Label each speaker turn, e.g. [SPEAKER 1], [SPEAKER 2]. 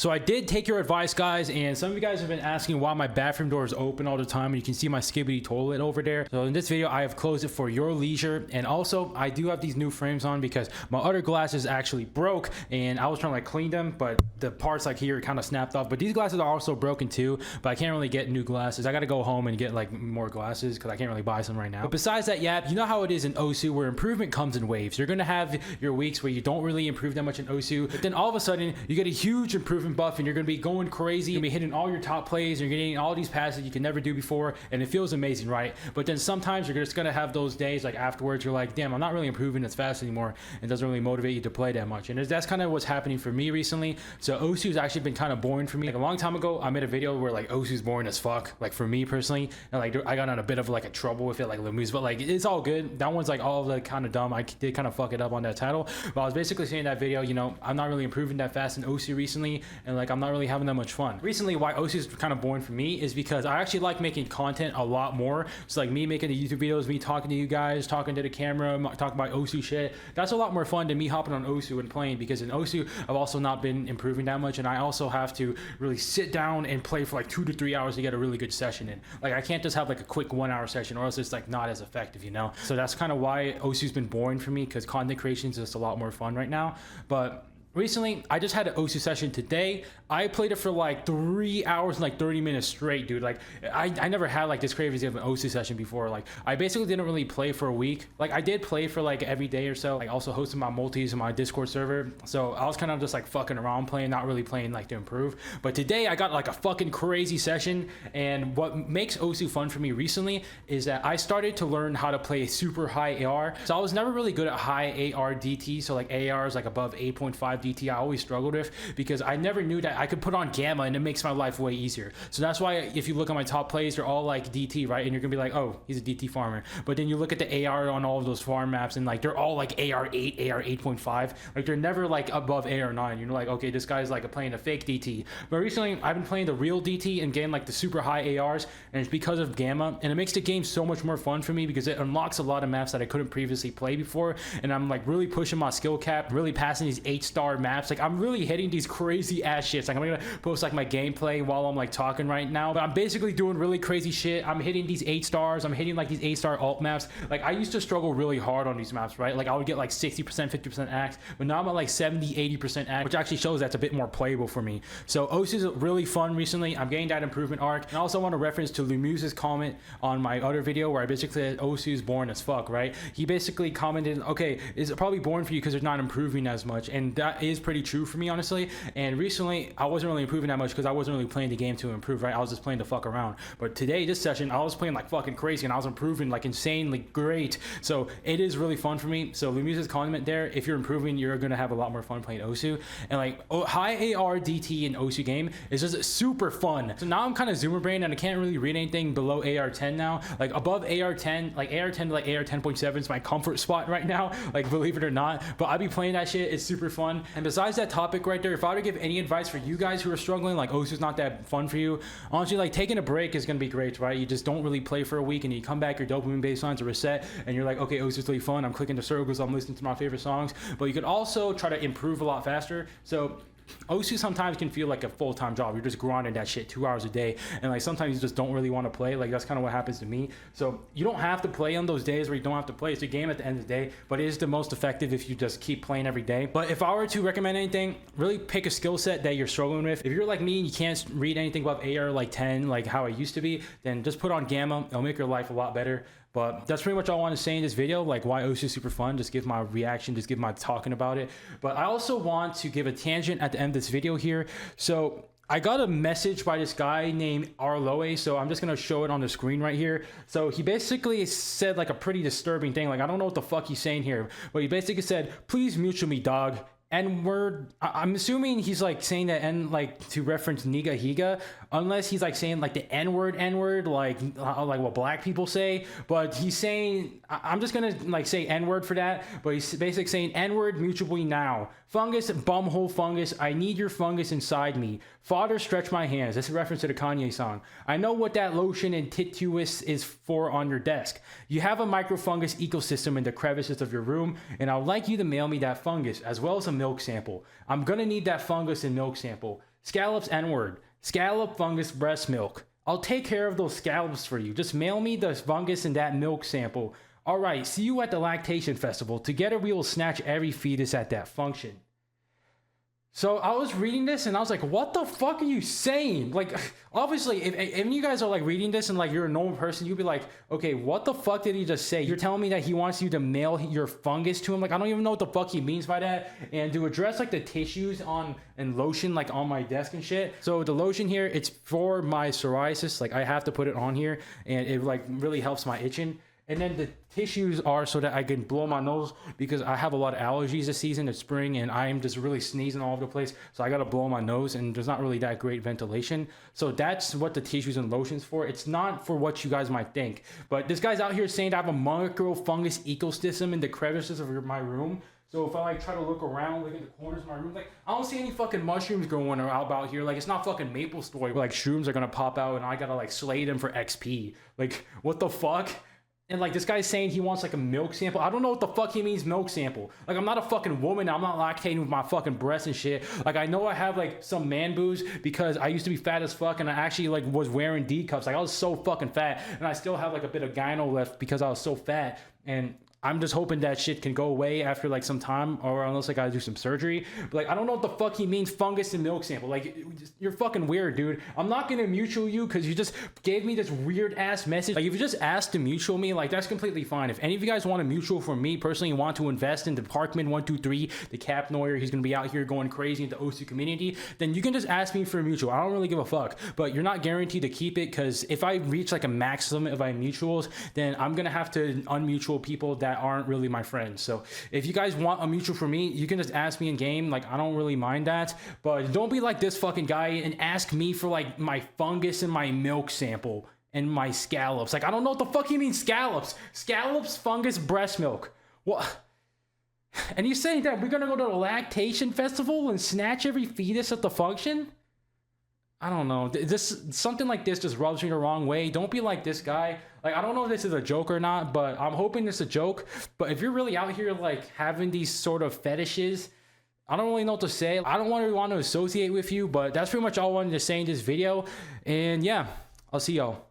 [SPEAKER 1] So I did take your advice, guys, and some of you guys have been asking why my bathroom door is open all the time, and you can see my skibbity toilet over there. So in this video, I have closed it for your leisure, and also I do have these new frames on because my other glasses actually broke, and I was trying to like clean them, but the parts like here kind of snapped off. But these glasses are also broken too, but I can't really get new glasses. I got to go home and get like more glasses because I can't really buy some right now. But besides that, yeah, you know how it is in OSU where improvement comes in waves. You're gonna have your weeks where you don't really improve that much in OSU, but then all of a sudden you get a huge improvement buff and you're gonna be going crazy. You're gonna be hitting all your top plays, and you're getting all these passes you can never do before, and it feels amazing, right? But then sometimes you're just gonna have those days like afterwards you're like, damn, I'm not really improving as fast anymore, and it doesn't really motivate you to play that much. And that's kind of what's happening for me recently. So OSU's actually been kind of boring for me. Like a long time ago I made a video where like OSU's boring as fuck, like for me personally, and like I got in a bit of like a trouble with it, like Lemus, but like it's all good. That one's like all like kind of dumb. I did kind of fuck it up on that title, but I was basically saying in that video, you know, I'm not really improving that fast in OSU recently, and like I'm not really having that much fun. Recently, why OSU is kind of boring for me is because I actually like making content a lot more. It's like me making the YouTube videos, me talking to you guys, talking to the camera, talking about OSU shit. That's a lot more fun than me hopping on OSU and playing, because in OSU I've also not been improving that much, and I also have to really sit down and play for like 2 to 3 hours to get a really good session in. Like I can't just have like a quick 1 hour session, or else it's like not as effective, you know? So that's kind of why OSU's been boring for me, because content creation is just a lot more fun right now. But recently, I just had an OSU session today. I played it for like 3 hours and like 30 minutes straight, dude. Like I never had like this crazy of an OSU session before. Like I basically didn't really play for a week. Like I did play for like every day or so. Like also hosted my multis in my Discord server. So I was kind of just like fucking around playing, not really playing like to improve. But today I got like a fucking crazy session. And what makes OSU fun for me recently is that I started to learn how to play super high AR. So I was never really good at high AR DT. So like AR is like above 8.5 DT. I always struggled with, because I never knew that I could put on gamma and it makes my life way easier. So that's why if you look at my top plays, they're all like DT, right? And you're gonna be like, oh, he's a DT farmer. But then you look at the AR on all of those farm maps, and like they're all like AR 8, AR 8.5. Like they're never like above AR 9. You're like, okay, this guy's like playing a fake DT. But recently I've been playing the real DT and getting like the super high ARs, and it's because of gamma, and it makes the game so much more fun for me because it unlocks a lot of maps that I couldn't previously play before. And I'm like really pushing my skill cap, really passing these 8-star maps. Like I'm really hitting these crazy ass shits. Like I'm gonna post like my gameplay while I'm like talking right now, but I'm basically doing really crazy shit. I'm hitting these 8 stars. I'm hitting like these 8-star alt maps. Like I used to struggle really hard on these maps, right? Like I would get like 60%, 50% axe, but now I'm at like 70, 80% axe, which actually shows that's a bit more playable for me. So OSU is really fun recently. I'm getting that improvement arc. And I also want to reference to Lemus's comment on my other video where I basically said OSU is boring as fuck, right? He basically commented, okay, it's probably boring for you because they're not improving as much, and that is pretty true for me, honestly. And recently I wasn't really improving that much because I wasn't really playing the game to improve, right? I was just playing to fuck around. But today, this session, I was playing like fucking crazy, and I was improving like insanely great. So it is really fun for me. So Lemus's comment there, if you're improving, you're gonna have a lot more fun playing OSU. And like high AR DT in OSU game is just super fun. So now I'm kind of zoomer brain, and I can't really read anything below AR 10 now. Like above AR 10, like AR 10 to like AR 10.7 is my comfort spot right now, like believe it or not. But I'll be playing that shit. It's super fun. And besides that topic right there, if I were to give any advice for you guys who are struggling, like OSU's not that fun for you, honestly, like taking a break is gonna be great, right? You just don't really play for a week, and you come back, your dopamine baselines are reset, and you're like, okay, OSU's really fun. I'm clicking the circles, I'm listening to my favorite songs. But you could also try to improve a lot faster. So OSU sometimes can feel like a full-time job. You're just grinding that shit 2 hours a day, and like sometimes you just don't really want to play. Like that's kind of what happens to me. So you don't have to play on those days where you don't have to play. It's a game at the end of the day, but it is the most effective if you just keep playing every day. But if I were to recommend anything, really pick a skill set that you're struggling with. If you're like me and you can't read anything above AR like 10, like how I used to be, then just put on gamma. It'll make your life a lot better. But that's pretty much all I want to say in this video, like why OSU is super fun. Just give my reaction, just give my talking about it. But I also want to give a tangent at the end of this video here. So I got a message by this guy named Arloe, so I'm just gonna show it on the screen right here. So he basically said like a pretty disturbing thing. Like I don't know what the fuck he's saying here, but he basically said, please mutual me, dog. N-word. I'm assuming he's like saying that N like to reference Niga Higa, unless he's like saying like the N-word like what black people say. But he's saying, I'm just gonna like say N-word for that, but he's basically saying N-word mutually now. Fungus, bumhole fungus, I need your fungus inside me. Father, stretch my hands. That's a reference to the Kanye song. I know what that lotion and tituous is for on your desk. You have a microfungus ecosystem in the crevices of your room, and I would like you to mail me that fungus, as well as a milk sample. I'm gonna need that fungus and milk sample. Scallops N-word. Scallop fungus breast milk. I'll take care of those scallops for you. Just mail me the fungus and that milk sample. All right, see you at the lactation festival. Together we will snatch every fetus at that function. So I was reading this and I was like, what the fuck are you saying? Like, obviously, if you guys are like reading this and like you're a normal person, you'd be like, okay, what the fuck did he just say? You're telling me that he wants you to mail your fungus to him? Like, I don't even know what the fuck he means by that. And to address like the tissues on and lotion like on my desk and shit. So the lotion here, it's for my psoriasis. Like I have to put it on here and it like really helps my itching. And then the tissues are so that I can blow my nose because I have a lot of allergies this season. It's spring and I'm just really sneezing all over the place. So I got to blow my nose and there's not really that great ventilation. So that's what the tissues and lotions for. It's not for what you guys might think. But this guy's out here saying that I have a micro fungus ecosystem in the crevices of my room. So if I like try to look around, look at the corners of my room, like I don't see any fucking mushrooms growing about here. Like it's not fucking Maple Story where like shrooms are gonna pop out and I gotta like slay them for XP. Like what the fuck? And like this guy's saying he wants like a milk sample. I don't know what the fuck he means milk sample. Like I'm not a fucking woman. I'm not lactating with my fucking breasts and shit. Like I know I have like some man boobs because I used to be fat as fuck and I actually like was wearing D cups. Like I was so fucking fat and I still have like a bit of gyno left because I was so fat. And I'm just hoping that shit can go away after like some time or unless I gotta do some surgery. But like I don't know what the fuck he means fungus and milk sample. Like you're fucking weird, dude. I'm not gonna mutual you because you just gave me this weird ass message. Like if you just asked to mutual me, like that's completely fine. If any of you guys want to mutual for me personally, want to invest in the Parkman 123, the Cap Noyer, he's gonna be out here going crazy in the OC community, then you can just ask me for a mutual. I don't really give a fuck. But you're not guaranteed to keep it because if I reach like a maximum of my mutuals, then I'm gonna have to unmutual people that aren't really my friends. So if you guys want a mutual for me, you can just ask me in game. Like I don't really mind that, but don't be like this fucking guy and ask me for like my fungus and my milk sample and my scallops. Like I don't know what the fuck he means scallops. Scallops, fungus, breast milk. What? And he's saying that we're gonna go to the lactation festival and snatch every fetus at the function? I don't know. This something like this just rubs me the wrong way. Don't be like this guy. Like I don't know if this is a joke or not, but I'm hoping it's a joke. But if you're really out here like having these sort of fetishes, I don't really know what to say. I don't want to associate with you, but that's pretty much all I wanted to say in this video. And yeah, I'll see y'all.